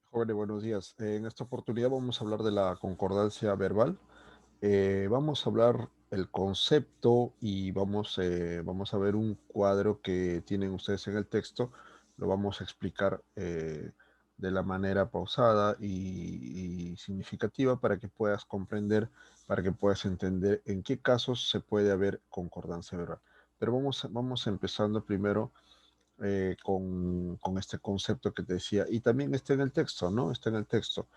Jóvenes, buenos días. En esta oportunidad vamos a hablar de la concordancia verbal. Vamos a hablar el concepto y vamos a ver un cuadro que tienen ustedes en el texto. Lo vamos a explicar de la manera pausada y significativa para que puedas comprender, para que puedas entender en qué casos se puede haber concordancia verbal. Pero vamos empezando primero con este concepto que te decía. Y también está en el texto, ¿no? Está en el texto.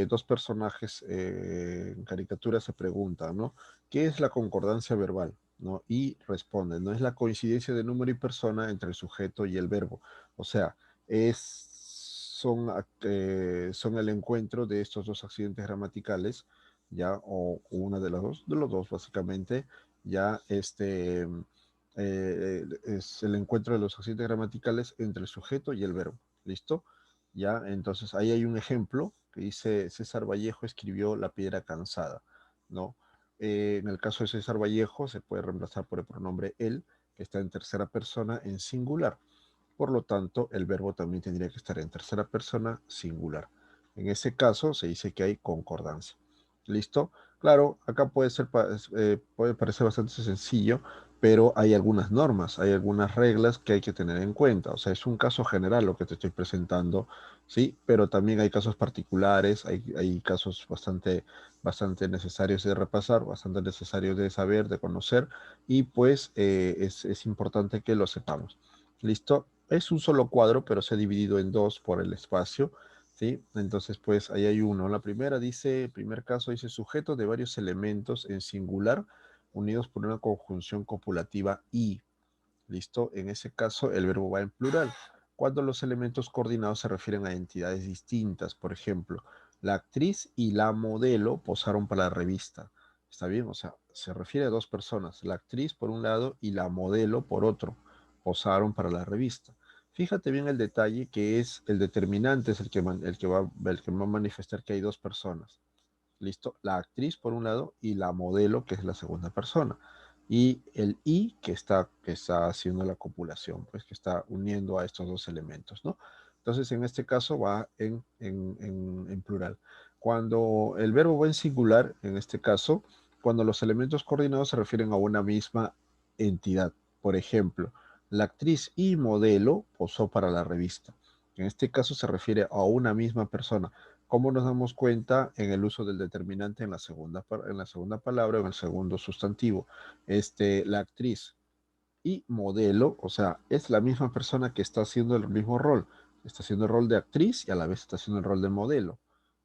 Dos personajes en caricatura se preguntan, ¿no? ¿Qué es la concordancia verbal? ¿No? Y responden, ¿no? Es la coincidencia de número y persona entre el sujeto y el verbo. O sea, son el encuentro de estos dos accidentes gramaticales, ya, o una de los dos básicamente, ya, es el encuentro de los accidentes gramaticales entre el sujeto y el verbo. ¿Listo? Ya, entonces ahí hay un ejemplo que dice César Vallejo escribió La piedra cansada, ¿no? En el caso de César Vallejo se puede reemplazar por el pronombre él, que está en tercera persona en singular. Por lo tanto, el verbo también tendría que estar en tercera persona singular. En ese caso se dice que hay concordancia. ¿Listo? Claro, acá puede parecer bastante sencillo, pero hay algunas normas, hay algunas reglas que hay que tener en cuenta. O sea, es un caso general lo que te estoy presentando, ¿sí? Pero también hay casos particulares, hay casos bastante necesarios de repasar, bastante necesarios de saber, de conocer, y pues es importante que lo sepamos. ¿Listo? Es un solo cuadro, pero se ha dividido en dos por el espacio, ¿sí? Entonces, pues ahí hay uno. La primera dice, el primer caso dice sujeto de varios elementos en singular unidos por una conjunción copulativa y. ¿Listo? En ese caso, el verbo va en plural. Cuando los elementos coordinados se refieren a entidades distintas, por ejemplo, la actriz y la modelo posaron para la revista. ¿Está bien? O sea, se refiere a dos personas, la actriz por un lado y la modelo por otro, posaron para la revista. Fíjate bien el detalle que es el determinante, es el que va a manifestar que hay dos personas. ¿Listo? La actriz por un lado y la modelo, que es la segunda persona. Y el y que está haciendo la copulación, pues que está uniendo a estos dos elementos, ¿no? Entonces, en este caso va en plural. Cuando el verbo va en singular, en este caso, cuando los elementos coordinados se refieren a una misma entidad. Por ejemplo, la actriz y modelo posó para la revista. En este caso se refiere a una misma persona. ¿Cómo nos damos cuenta en el uso del determinante en la segunda palabra, en el segundo sustantivo? La actriz y modelo, o sea, es la misma persona que está haciendo el mismo rol. Está haciendo el rol de actriz y a la vez está haciendo el rol de modelo.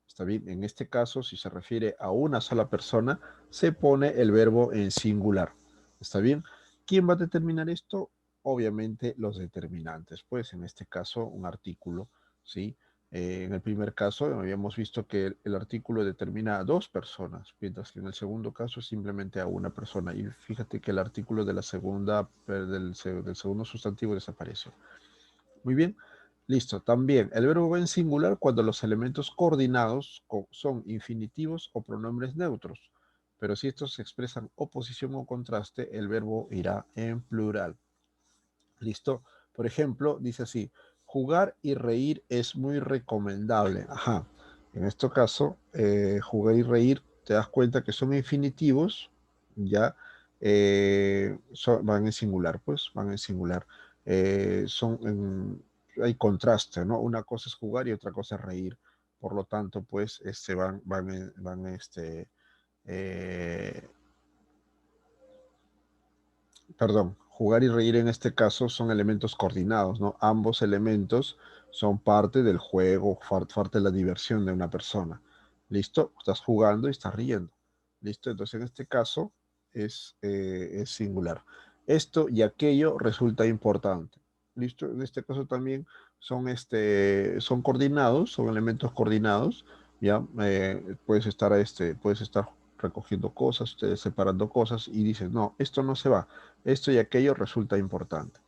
¿Está bien? En este caso, si se refiere a una sola persona, se pone el verbo en singular. ¿Está bien? ¿Quién va a determinar esto? Obviamente los determinantes. Pues en este caso, un artículo, ¿sí? En el primer caso habíamos visto que el artículo determina a dos personas, mientras que en el segundo caso es simplemente a una persona. Y fíjate que el artículo de la segunda, del segundo sustantivo desapareció. Muy bien, listo. También el verbo va en singular cuando los elementos coordinados son infinitivos o pronombres neutros. Pero si estos expresan oposición o contraste, el verbo irá en plural. ¿Listo? Por ejemplo, dice así, jugar y reír es muy recomendable. Ajá. En este caso, jugar y reír, te das cuenta que son infinitivos, ya van en singular, pues, van en singular. Hay contraste, ¿no? Una cosa es jugar y otra cosa es reír. Por lo tanto, pues, eh, perdón, jugar y reír en este caso son elementos coordinados, ¿no? Ambos elementos son parte del juego, parte de la diversión de una persona. ¿Listo? Estás jugando y estás riendo. ¿Listo? Entonces en este caso es singular. Esto y aquello resulta importante. ¿Listo? En este caso también son coordinados, son elementos coordinados. Ya puedes estar recogiendo cosas, ustedes separando cosas y dices, no, esto no se va, esto y aquello resulta importante.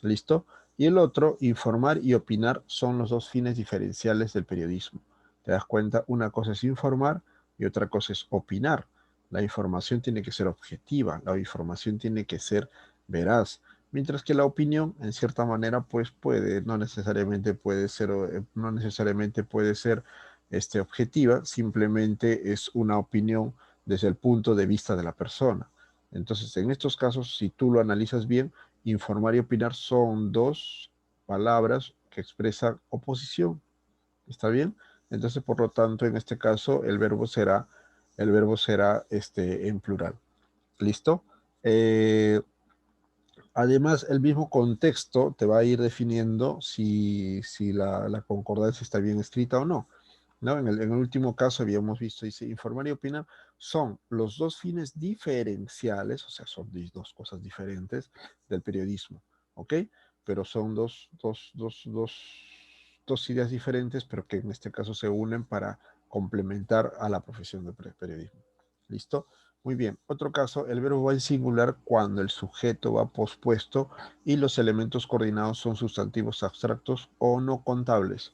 ¿Listo? Y el otro, informar y opinar son los dos fines diferenciales del periodismo. ¿Te das cuenta? Una cosa es informar y otra cosa es opinar. La información tiene que ser objetiva, la información tiene que ser veraz, Mientras que la opinión, en cierta manera, pues puede, no necesariamente puede ser objetiva, simplemente es una opinión desde el punto de vista de la persona. Entonces, en estos casos, si tú lo analizas bien, informar y opinar son dos palabras que expresan oposición. ¿Está bien? Entonces, por lo tanto, en este caso, el verbo será en plural. ¿Listo? Además, el mismo contexto te va a ir definiendo si la concordancia está bien escrita o no. ¿No? En el último caso habíamos visto, dice, informar y opinar son los dos fines diferenciales, o sea, son dos cosas diferentes del periodismo, ¿ok? Pero son dos ideas diferentes, pero que en este caso se unen para complementar a la profesión de periodismo. ¿Listo? Muy bien. Otro caso, el verbo va en singular cuando el sujeto va pospuesto y los elementos coordinados son sustantivos abstractos o no contables.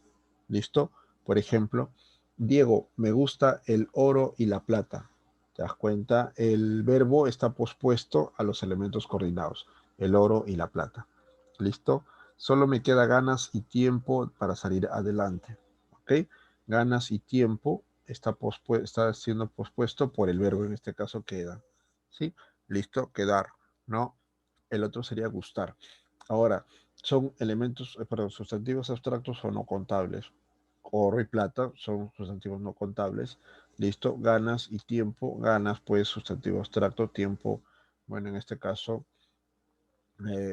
¿Listo? Por ejemplo, Diego, me gusta el oro y la plata. ¿Te das cuenta? El verbo está pospuesto a los elementos coordinados, el oro y la plata. ¿Listo? Solo me queda ganas y tiempo para salir adelante. ¿Ok? Ganas y tiempo está siendo pospuesto por el verbo, en este caso queda. ¿Sí? Listo, quedar, ¿no? El otro sería gustar. Ahora, son sustantivos abstractos o no contables. Oro y plata son sustantivos no contables. Listo, ganas y tiempo. Ganas, pues, sustantivo abstracto. Tiempo, bueno, en este caso,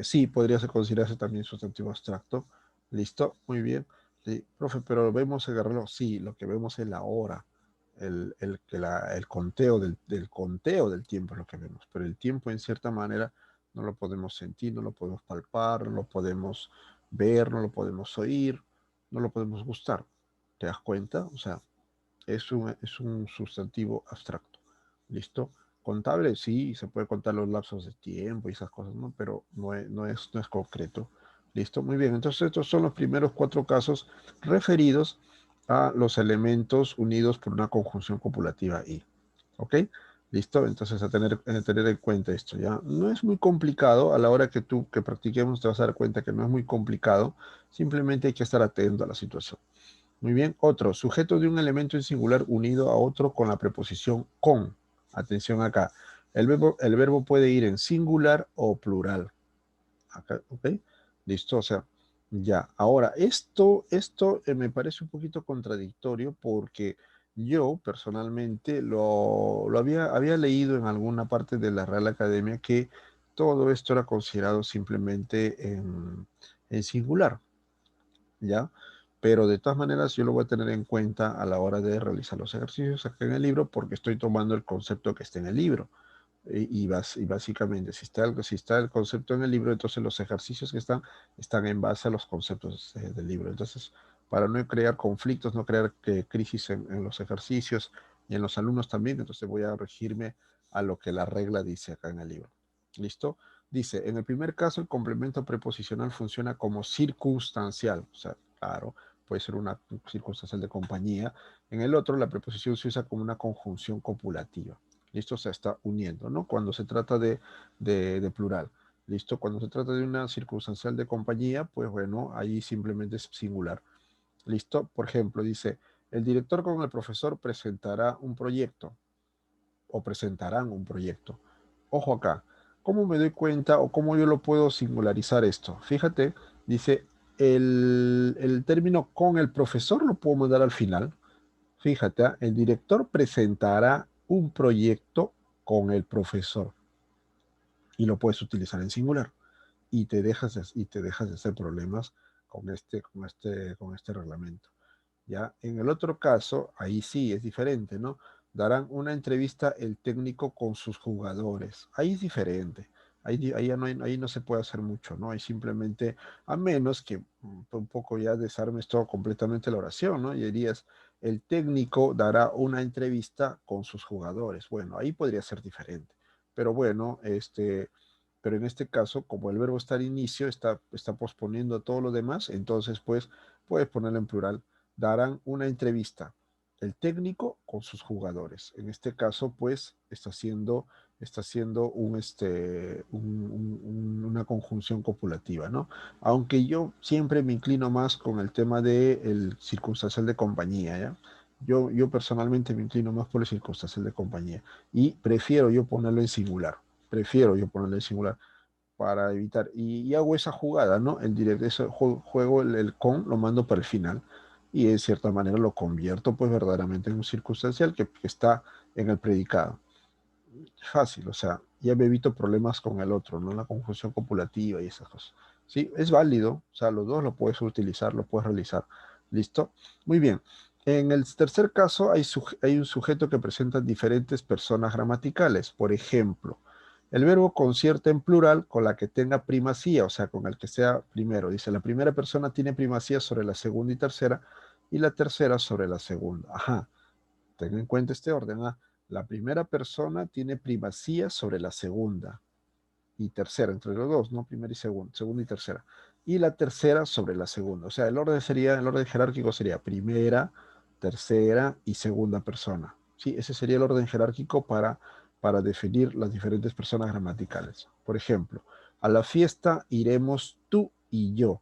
sí, podría considerarse también sustantivo abstracto. Listo, muy bien. Sí, profe, pero vemos el reloj. Sí, lo que vemos es la hora. El conteo del conteo del tiempo es lo que vemos. Pero el tiempo, en cierta manera, no lo podemos sentir, no lo podemos palpar, no lo podemos ver, no lo podemos oír, no lo podemos gustar. ¿Te das cuenta? O sea, es un sustantivo abstracto. ¿Listo? Contable, sí, se puede contar los lapsos de tiempo y esas cosas, ¿no? Pero no es concreto. ¿Listo? Muy bien. Entonces, estos son los primeros 4 casos referidos a los elementos unidos por una conjunción copulativa y. ¿Ok? ¿Listo? Entonces, a tener en cuenta esto, ¿ya? No es muy complicado. A la hora que practiquemos, te vas a dar cuenta que no es muy complicado. Simplemente hay que estar atento a la situación. Muy bien. Otro, sujeto de un elemento en singular unido a otro con la preposición con. Atención acá. El verbo puede ir en singular o plural. Acá, ¿ok? Listo, o sea, ya. Ahora, esto me parece un poquito contradictorio porque yo personalmente lo había leído en alguna parte de la Real Academia que todo esto era considerado simplemente en singular. ¿Ya? Pero de todas maneras yo lo voy a tener en cuenta a la hora de realizar los ejercicios acá en el libro porque estoy tomando el concepto que está en el libro. Y básicamente, si está el concepto en el libro, entonces los ejercicios que están en base a los conceptos del libro. Entonces, para no crear conflictos, no crear crisis en los ejercicios y en los alumnos también, entonces voy a regirme a lo que la regla dice acá en el libro. ¿Listo? Dice, en el primer caso, el complemento preposicional funciona como circunstancial. O sea, claro, puede ser una circunstancial de compañía. En el otro, la preposición se usa como una conjunción copulativa. ¿Listo? Se está uniendo, ¿no? Cuando se trata de plural. ¿Listo? Cuando se trata de una circunstancial de compañía, pues bueno, ahí simplemente es singular. ¿Listo? Por ejemplo, dice, el director con el profesor presentará un proyecto o presentarán un proyecto. Ojo acá, ¿cómo me doy cuenta o cómo yo lo puedo singularizar esto? Fíjate, dice, el término con el profesor lo puedo mandar al final. Fíjate, el director presentará un proyecto con el profesor y lo puedes utilizar en singular y te dejas de hacer problemas con este reglamento. ¿Ya? En el otro caso, ahí sí es diferente, ¿no? Darán una entrevista el técnico con sus jugadores. Ahí es diferente. Ahí ya ahí no se puede hacer mucho, ¿no? Ahí simplemente, a menos que un poco ya desarmes todo completamente la oración, ¿no? Y dirías, el técnico dará una entrevista con sus jugadores. Bueno, ahí podría ser diferente. Pero bueno, pero en este caso, como el verbo está al inicio, está posponiendo todo lo demás, entonces pues puedes ponerlo en plural. Darán una entrevista el técnico con sus jugadores. En este caso, pues, está siendo está haciendo una conjunción copulativa, ¿no? Aunque yo siempre me inclino más con el tema del circunstancial de compañía, ¿ya? Yo personalmente me inclino más por el circunstancial de compañía y prefiero yo ponerlo en singular, prefiero yo ponerlo en singular para evitar, y hago esa jugada, ¿no? El directo, ese juego, el con, lo mando para el final y de cierta manera lo convierto pues verdaderamente en un circunstancial que está en el predicado. Fácil, o sea, ya me evito problemas con el otro, ¿no? La conjunción copulativa y esas cosas. Sí, es válido, o sea, los dos lo puedes utilizar, lo puedes realizar. ¿Listo? Muy bien. En el tercer caso hay un sujeto que presenta diferentes personas gramaticales. Por ejemplo, el verbo concierta en plural con la que tenga primacía, o sea, con el que sea primero. Dice, la primera persona tiene primacía sobre la segunda y tercera, y la tercera sobre la segunda. Ajá, ten en cuenta este orden. ¿Ah? La primera persona tiene primacía sobre la segunda y tercera, entre los dos, ¿no? Primera y segunda, segunda y tercera. Y la tercera sobre la segunda. O sea, el orden jerárquico sería primera, tercera y segunda persona. Sí, ese sería el orden jerárquico para definir las diferentes personas gramaticales. Por ejemplo, a la fiesta iremos tú y yo.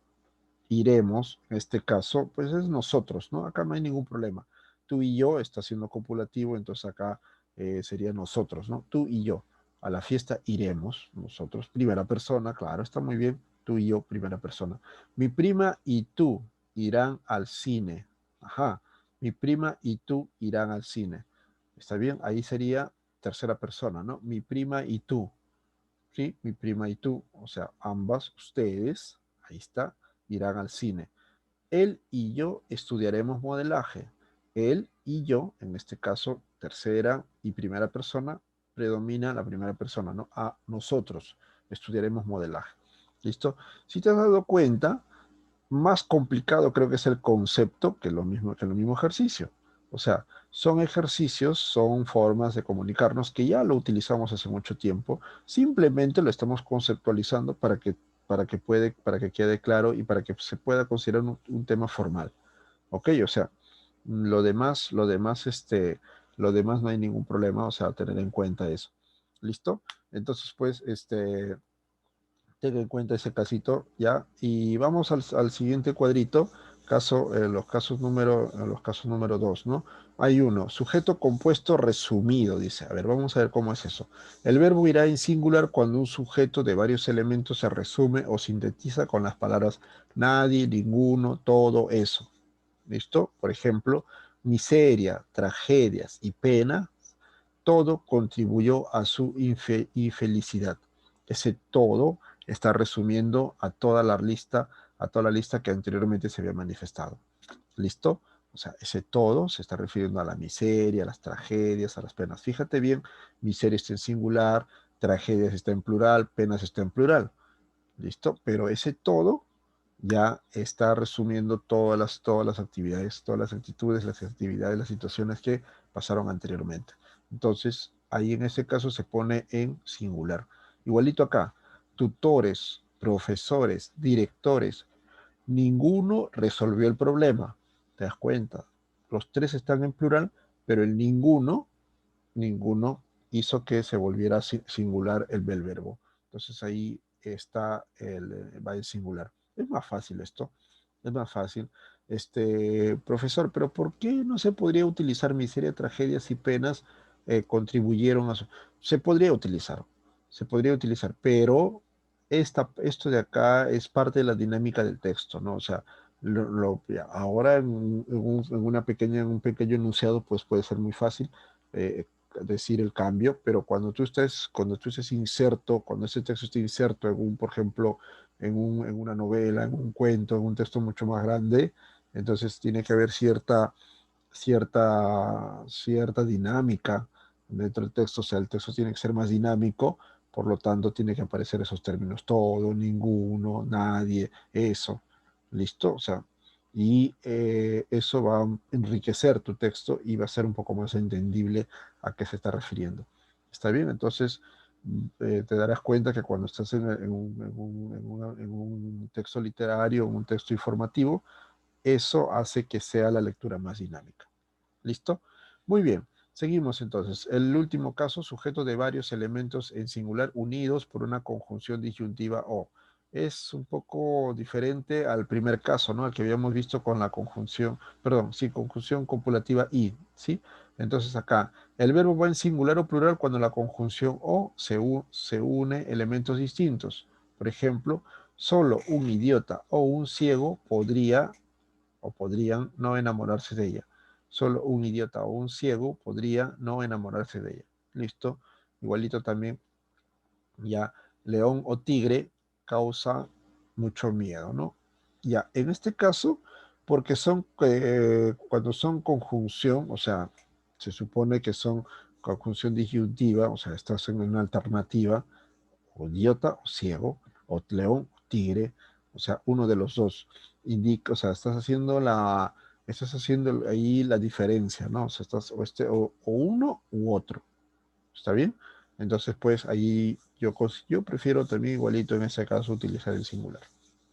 Iremos, en este caso, pues es nosotros, ¿no? Acá no hay ningún problema. Tú y yo está siendo copulativo, entonces acá sería nosotros, ¿no? Tú y yo. A la fiesta iremos, nosotros, primera persona, claro, está muy bien. Tú y yo, primera persona. Mi prima y tú irán al cine. Ajá. Mi prima y tú irán al cine. ¿Está bien? Ahí sería tercera persona, ¿no? Mi prima y tú. ¿Sí? Mi prima y tú, o sea, ambas, ustedes, ahí está, irán al cine. Él y yo estudiaremos modelaje. Él y yo, en este caso, tercera y primera persona, predomina la primera persona, ¿no? A nosotros estudiaremos modelaje. ¿Listo? Si te has dado cuenta, más complicado creo que es el concepto que lo mismo que el mismo ejercicio. O sea, son ejercicios, son formas de comunicarnos que ya lo utilizamos hace mucho tiempo, simplemente lo estamos conceptualizando para que quede claro y para que se pueda considerar un tema formal. ¿Ok? O sea, lo demás no hay ningún problema, o sea, tener en cuenta eso. ¿Listo? Entonces, pues, tenga en cuenta ese casito, ¿ya? Y vamos al siguiente cuadrito, los casos número 2, ¿no? Hay uno, sujeto compuesto resumido, dice. A ver, vamos a ver cómo es eso. El verbo irá en singular cuando un sujeto de varios elementos se resume o sintetiza con las palabras nadie, ninguno, todo, eso. ¿Listo? Por ejemplo, miseria, tragedias y pena, todo contribuyó a su infelicidad. Ese todo está resumiendo a toda la lista que anteriormente se había manifestado. ¿Listo? O sea, ese todo se está refiriendo a la miseria, a las tragedias, a las penas. Fíjate bien, miseria está en singular, tragedias está en plural, penas está en plural. ¿Listo? Pero ese todo ya está resumiendo todas las actividades, todas las actitudes, las actividades, las situaciones que pasaron anteriormente. Entonces, ahí en ese caso se pone en singular. Igualito acá, tutores, profesores, directores, ninguno resolvió el problema. ¿Te das cuenta? Los tres están en plural, pero el ninguno hizo que se volviera singular el verbo. Entonces ahí va el singular. Es más fácil esto, es más fácil. Profesor, pero ¿por qué no se podría utilizar miseria, tragedias y penas contribuyeron a su... Se podría utilizar, pero esto de acá es parte de la dinámica del texto, ¿no? O sea, ahora en un pequeño enunciado, pues puede ser muy fácil, eh, decir el cambio, pero cuando tú estés inserto, cuando ese texto esté inserto por ejemplo, en una novela, en un cuento, en un texto mucho más grande, entonces tiene que haber cierta dinámica dentro del texto, o sea, el texto tiene que ser más dinámico, por lo tanto tiene que aparecer esos términos, todo, ninguno, nadie, eso, ¿listo? O sea, y eso va a enriquecer tu texto y va a ser un poco más entendible a qué se está refiriendo. ¿Está bien? Entonces, te darás cuenta que cuando estás en un texto literario, en un texto informativo, eso hace que sea la lectura más dinámica. ¿Listo? Muy bien. Seguimos entonces. El último caso, sujeto de varios elementos en singular unidos por una conjunción disyuntiva o. Es un poco diferente al primer caso, ¿no? El que habíamos visto con la conjunción, perdón, sí, conjunción copulativa y, ¿sí? Entonces acá, el verbo va en singular o plural cuando la conjunción o se une elementos distintos. Por ejemplo, solo un idiota o un ciego podría o podrían no enamorarse de ella. Solo un idiota o un ciego podría no enamorarse de ella. ¿Listo? Igualito también, ya, león o tigre causa mucho miedo, ¿no? Ya, en este caso, porque son, cuando son conjunción, o sea, se supone que son conjunción disyuntiva, o sea, estás en una alternativa, o idiota o ciego, o león o tigre, o sea, uno de los dos indica, o sea, estás haciendo ahí la diferencia, ¿no? O sea, o uno u otro, ¿está bien? Entonces, pues ahí yo prefiero también igualito en ese caso utilizar el singular,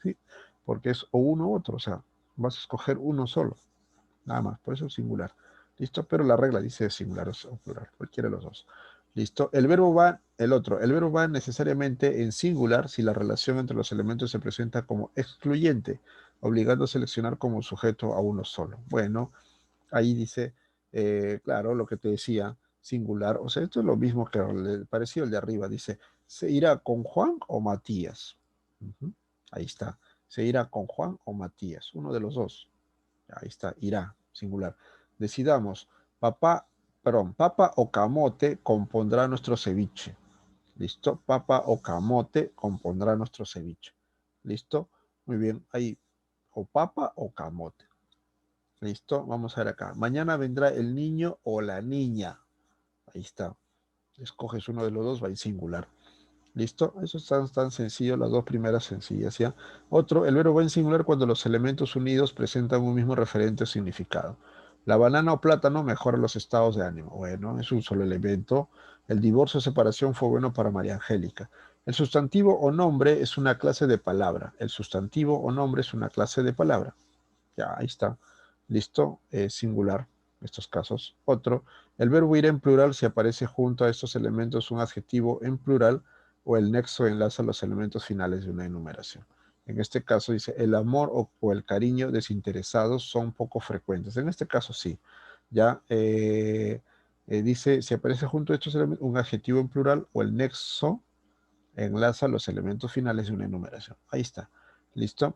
¿sí? Porque es o uno u otro, o sea, vas a escoger uno solo, nada más, por eso es singular. ¿Listo? Pero la regla dice singular o plural, cualquiera de los dos. ¿Listo? El verbo va necesariamente en singular si la relación entre los elementos se presenta como excluyente, obligando a seleccionar como sujeto a uno solo. Bueno, ahí dice, claro, lo que te decía, singular, o sea, esto es lo mismo que parecido al de arriba, dice, ¿se irá con Juan o Matías? Ujú, ahí está, ¿se irá con Juan o Matías? Uno de los dos. Ahí está, irá, singular. Decidamos, papa o camote compondrá nuestro ceviche. ¿Listo? Papa o camote compondrá nuestro ceviche. ¿Listo? Muy bien, ahí, o papa o camote. ¿Listo? Vamos a ver acá. Mañana vendrá el niño o la niña. Ahí está. Escoges uno de los dos, va en singular. ¿Listo? Eso es tan sencillo, las dos primeras sencillas, ¿ya? Otro, el verbo va en singular cuando los elementos unidos presentan un mismo referente o significado. La banana o plátano mejora los estados de ánimo. Bueno, es un solo elemento. El divorcio o separación fue bueno para María Angélica. El sustantivo o nombre es una clase de palabra. El sustantivo o nombre es una clase de palabra. Ya, ahí está. ¿Listo? Singular, en estos casos. Otro, el verbo ir en plural si aparece junto a estos elementos un adjetivo en plural o el nexo enlaza los elementos finales de una enumeración. En este caso dice, el amor o el cariño desinteresados son poco frecuentes. En este caso sí. Ya dice, si aparece junto a estos elementos un adjetivo en plural o el nexo enlaza los elementos finales de una enumeración. Ahí está. ¿Listo?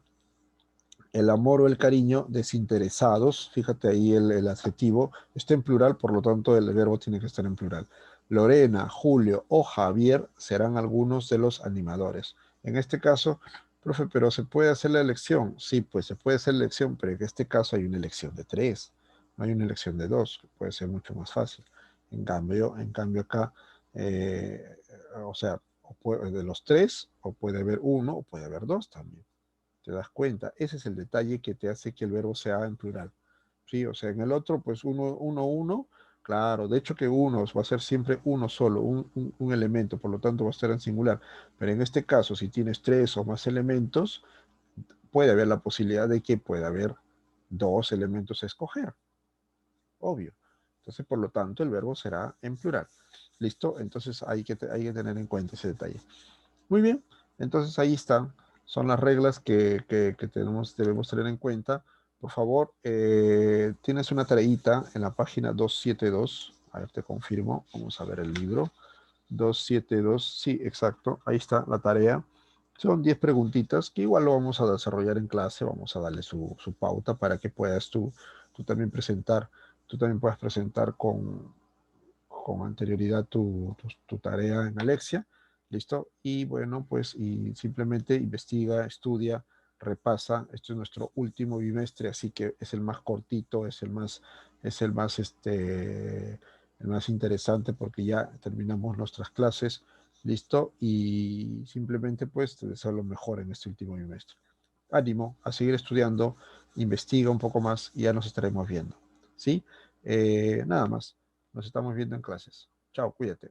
El amor o el cariño desinteresados, fíjate ahí el adjetivo, está en plural, por lo tanto el verbo tiene que estar en plural. Lorena, Julio o Javier serán algunos de los animadores. En este caso, profe, pero ¿se puede hacer la elección? Sí, pues se puede hacer la elección, pero en este caso hay una elección de tres, no hay una elección de dos, que puede ser mucho más fácil. En cambio acá, o sea, de los tres, o puede haber uno, o puede haber dos también. ¿Te das cuenta? Ese es el detalle que te hace que el verbo sea en plural. Sí, o sea, en el otro, pues uno, claro, de hecho que uno va a ser siempre uno solo, un elemento, por lo tanto va a estar en singular. Pero en este caso, si tienes tres o más elementos, puede haber la posibilidad de que pueda haber dos elementos a escoger, obvio. Entonces, por lo tanto, el verbo será en plural. ¿Listo? Entonces hay que tener en cuenta ese detalle. Muy bien, entonces ahí están, son las reglas que debemos tener en cuenta. Por favor, tienes una tareita en la página 272. A ver, te confirmo. Vamos a ver el libro. 272, sí, exacto. Ahí está la tarea. Son 10 preguntitas que igual lo vamos a desarrollar en clase. Vamos a darle su pauta para que puedas tú también presentar, tú también puedas presentar con anterioridad tu tarea en Alexia, ¿listo? Y bueno, pues y simplemente investiga, estudia, repasa. Este es nuestro último bimestre, así que es el más cortito, es el más interesante porque ya terminamos nuestras clases, ¿listo? Y simplemente pues te deseo lo mejor en este último bimestre. Ánimo a seguir estudiando, investiga un poco más y ya nos estaremos viendo, ¿sí? Nada más. Nos estamos viendo en clases. Chao, cuídate.